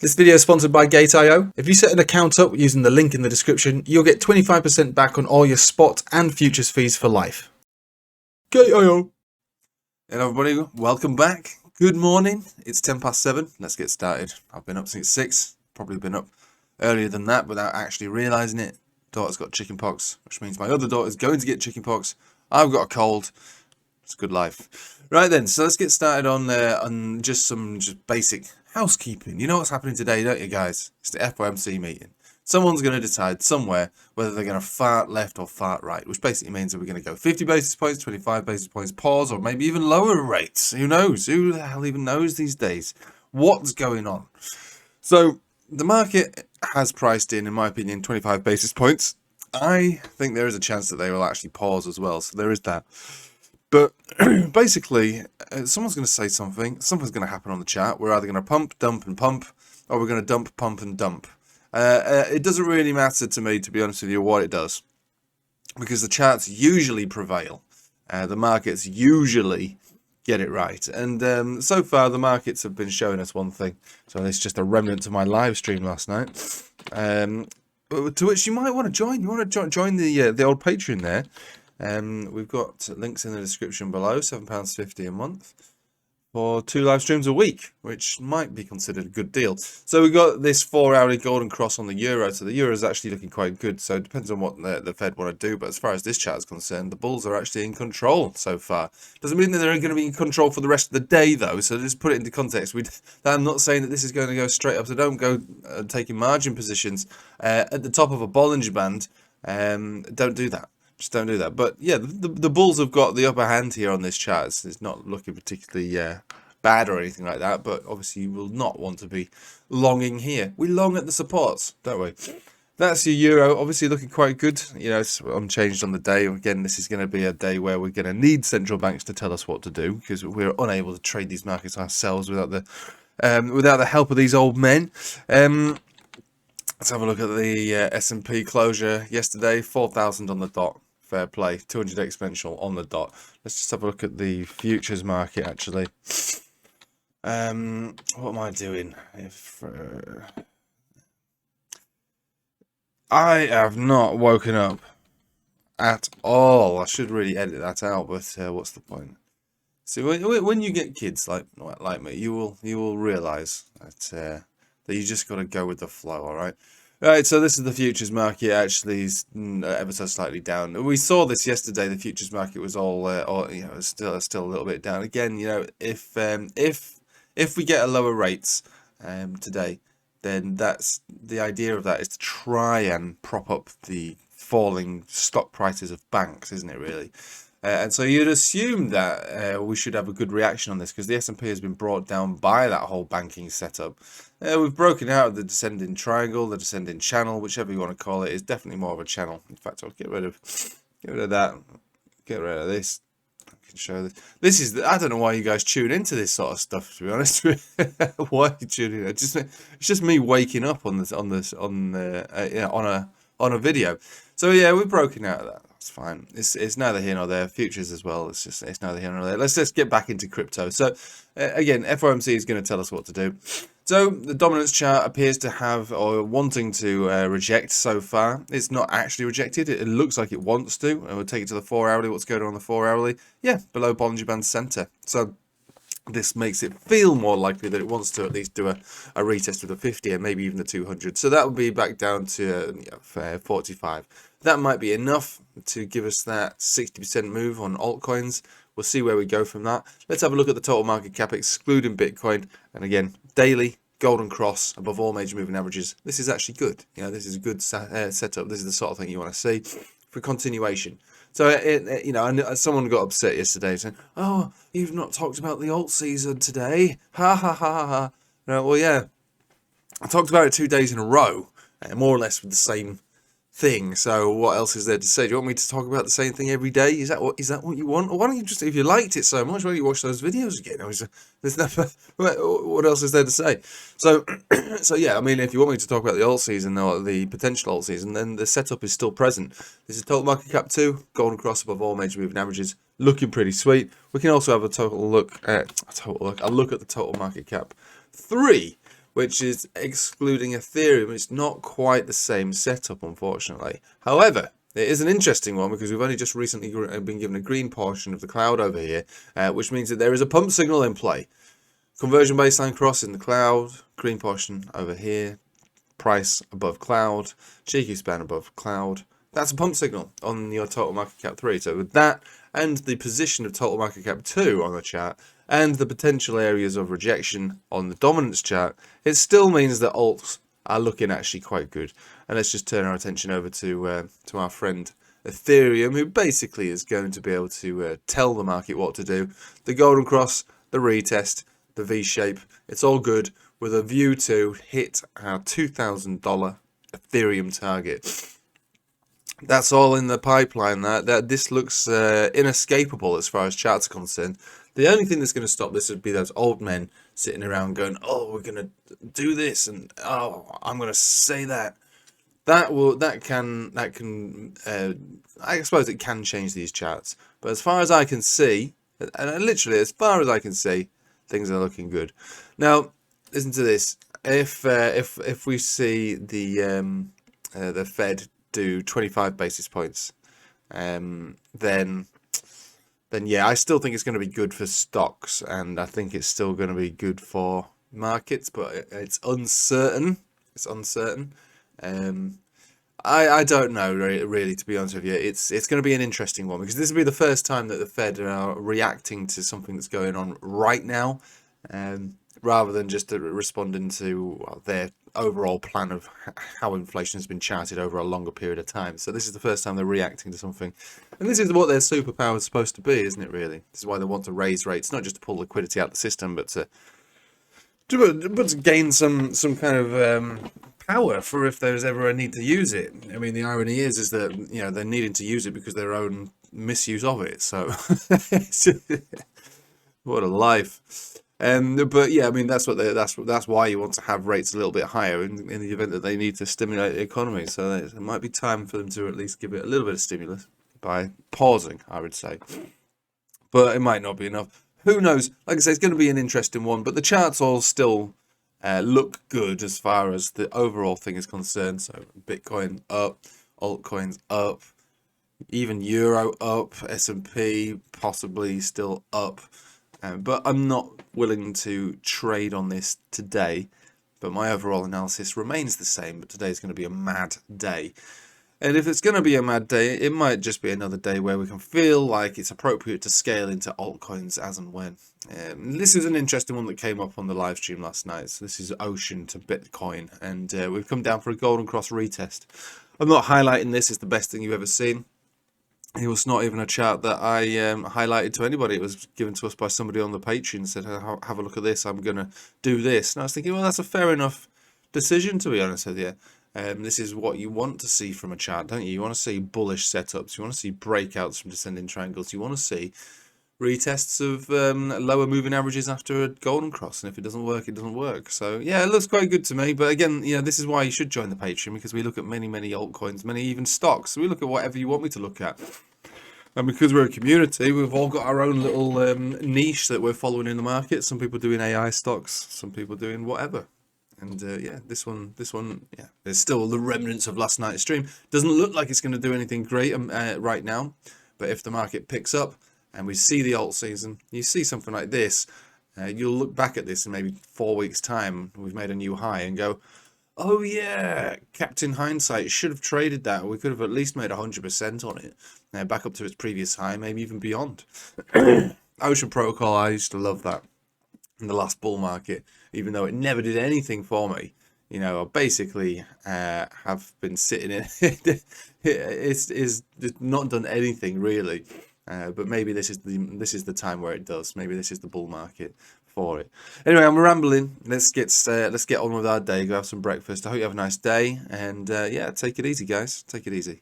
This video is sponsored by Gate.io. If you set an account up using the link in the description, you'll get 25% back on all your spot and futures fees for life. Gate.io. Hello everybody, welcome back. Good morning. It's 7:10. Let's get started. I've been up since 6. Probably been up earlier than that without actually realising it. Daughter's got chickenpox, which means my other daughter's going to get chickenpox. I've got a cold. It's good life. Right then, so let's get started on just some basic housekeeping. You know what's happening today, don't you guys? It's the FOMC meeting. Someone's going to decide somewhere whether they're going to fart left or fart right, which basically means that we're going to go 50 basis points, 25 basis points, pause, or maybe even lower rates. Who knows? Who the hell even knows these days? What's going on? So the market has priced in my opinion, 25 basis points. I think there is a chance that they will actually pause as well. So there is that. But basically, someone's going to say something. Something's going to happen on the chart. We're either going to pump, dump, and pump, or we're going to dump, pump, and dump. It doesn't really matter to me, to be honest with you, what it does, because the charts usually prevail. The markets usually get it right. And so far, the markets have been showing us one thing. So it's just a remnant of my live stream last night, to which you might want to join. You want to join the old Patreon there. We've got links in the description below. £7.50 a month for 2 live streams a week, which might be considered a good deal. So we've got this 4-hourly golden cross on the euro. So the euro is actually looking quite good. So it depends on what the Fed want to do. But as far as this chart is concerned, the bulls are actually in control so far. Doesn't mean that they're going to be in control for the rest of the day, though. So just put it into context. I'm not saying that this is going to go straight up. So don't go taking margin positions at the top of a Bollinger Band. Don't do that. Just don't do that. But yeah, the bulls have got the upper hand here on this chart. It's not looking particularly bad or anything like that. But obviously, you will not want to be longing here. We long at the supports, don't we? That's your euro. Obviously, looking quite good. You know, it's unchanged on the day. Again, this is going to be a day where we're going to need central banks to tell us what to do, because we're unable to trade these markets ourselves without the help of these old men. Let's have a look at the S&P closure yesterday. 4,000 on the dot. Fair play, 200 exponential on the dot. Let's just have a look at the futures market, actually. What am I doing? I have not woken up at all. I should really edit that out, but what's the point? See, when you get kids like me, you will realize that you just got to go with the flow. All right. Right, so this is the futures market. Actually, is ever so slightly down. We saw this yesterday. The futures market was all still a little bit down. Again, you know, if we get a lower rates today, then that's the idea of that is to try and prop up the falling stock prices of banks, isn't it? Really. And so you'd assume that we should have a good reaction on this, because the S&P has been brought down by that whole banking setup. We've broken out of the descending triangle, the descending channel, whichever you want to call it. Is definitely more of a channel. In fact, I'll get rid of that. Get rid of this. I can show this. This is I don't know why you guys tune into this sort of stuff. To be honest, why are you tuning in? It's just me waking up on a video. So yeah, we've broken out of that. It's fine. It's neither here nor there. Futures as well. It's neither here nor there. Let's just get back into crypto. So again, FOMC is going to tell us what to do. So the dominance chart appears to have or wanting to reject so far. It's not actually rejected. It looks like it wants to. And we'll take it to the 4-hourly. What's going on the 4-hourly? Yeah, below Bollinger Band center. So this makes it feel more likely that it wants to at least do a retest of the 50 and maybe even the 200. So that would be back down to 45. That might be enough to give us that 60% move on altcoins. We'll see where we go from that. Let's have a look at the total market cap excluding Bitcoin. And again, daily golden cross above all major moving averages. This is actually good. You know, this is a good setup. This is the sort of thing you want to see for continuation. So, and someone got upset yesterday saying, "Oh, you've not talked about the alt season today." Ha ha ha ha. No, well, yeah, I talked about it 2 days in a row, more or less with the same thing. So what else is there to say? Do you want me to talk about the same thing every day? Is that what you want? Or why don't you just, if you liked it so much, why don't you watch those videos again? There's never, what else is there to say? So yeah, I mean, if you want me to talk about the alt season or the potential alt season, then the setup is still present. This is total market cap 2, golden cross above all major moving averages, looking pretty sweet. We can also have a look at the total market cap 3, which is excluding Ethereum. It's not quite the same setup, unfortunately. However, it is an interesting one because we've only just recently been given a green portion of the cloud over here, which means that there is a pump signal in play. Conversion baseline cross in the cloud, green portion over here, price above cloud, cheeky span above cloud. That's a pump signal on your total market cap 3. So with that and the position of total market cap 2 on the chart and the potential areas of rejection on the dominance chart, it still means that alts are looking actually quite good. And let's just turn our attention over to our friend Ethereum, who basically is going to be able to tell the market what to do. The golden cross, the retest, the V-shape, it's all good with a view to hit our $2,000 Ethereum target. That's all in the pipeline. That this looks inescapable as far as charts are concerned. The only thing that's going to stop this would be those old men sitting around going, "Oh, we're going to do this," and "Oh, I'm going to say that." I suppose it can change these charts. But as far as I can see, and literally as far as I can see, things are looking good. Now, listen to this. If we see the Fed do 25 basis points, then yeah, I still think it's going to be good for stocks, and I think it's still going to be good for markets, but it's uncertain. It's uncertain. I don't know really, to be honest with you. It's going to be an interesting one because this will be the first time that the Fed are reacting to something that's going on right now, rather than just responding to their overall plan of how inflation has been charted over a longer period of time. So this is the first time they're reacting to something, and this is what their superpower is supposed to be, isn't it? Really, this is why they want to raise rates, not just to pull liquidity out of the system, but to gain some kind of power for if there's ever a need to use it. I mean, the irony is that, you know, they're needing to use it because of their own misuse of it. So what a life. But yeah, I mean, that's why you want to have rates a little bit higher in the event that they need to stimulate the economy. So it might be time for them to at least give it a little bit of stimulus by pausing, I would say. But it might not be enough. Who knows? Like I say, it's going to be an interesting one. But the charts all still look good as far as the overall thing is concerned. So Bitcoin up, altcoins up, even Euro up, S&P possibly still up. But I'm not willing to trade on this today. But my overall analysis remains the same. But today is going to be a mad day. And if it's going to be a mad day, it might just be another day where we can feel like it's appropriate to scale into altcoins as and when. This is an interesting one that came up on the live stream last night. So this is Ocean to Bitcoin. And we've come down for a golden cross retest. I'm not highlighting this as the best thing you've ever seen. It was not even a chart that I highlighted to anybody. It was given to us by somebody on the Patreon and said, have a look at this. I'm going to do this. And I was thinking, well, that's a fair enough decision, to be honest with you. This is what you want to see from a chart, don't you? You want to see bullish setups. You want to see breakouts from descending triangles. You want to see retests of lower moving averages after a golden cross. And if it doesn't work, it doesn't work. So yeah, it looks quite good to me. But again, you know, this is why you should join the Patreon, because we look at many altcoins, many even stocks. So we look at whatever you want me to look at. And because we're a community, we've all got our own little niche that we're following in the market. Some people doing AI stocks, some people doing whatever. And yeah, this one, yeah, there's still the remnants of last night's stream. Doesn't look like it's going to do anything great right now. But if the market picks up and we see the alt season, you see something like this, you'll look back at this in maybe 4 weeks' time. We've made a new high and go, oh yeah, Captain Hindsight should have traded that. We could have at least made 100% on it. Back up to its previous high, maybe even beyond. Ocean Protocol, I used to love that in the last bull market, even though it never did anything for me. You know, I basically have been sitting in it's not done anything really. But maybe this is the time where it does. Maybe this is the bull market for it. Anyway, I'm rambling. Let's get on with our day. Go have some breakfast. I hope you have a nice day, and yeah, take it easy, guys. Take it easy.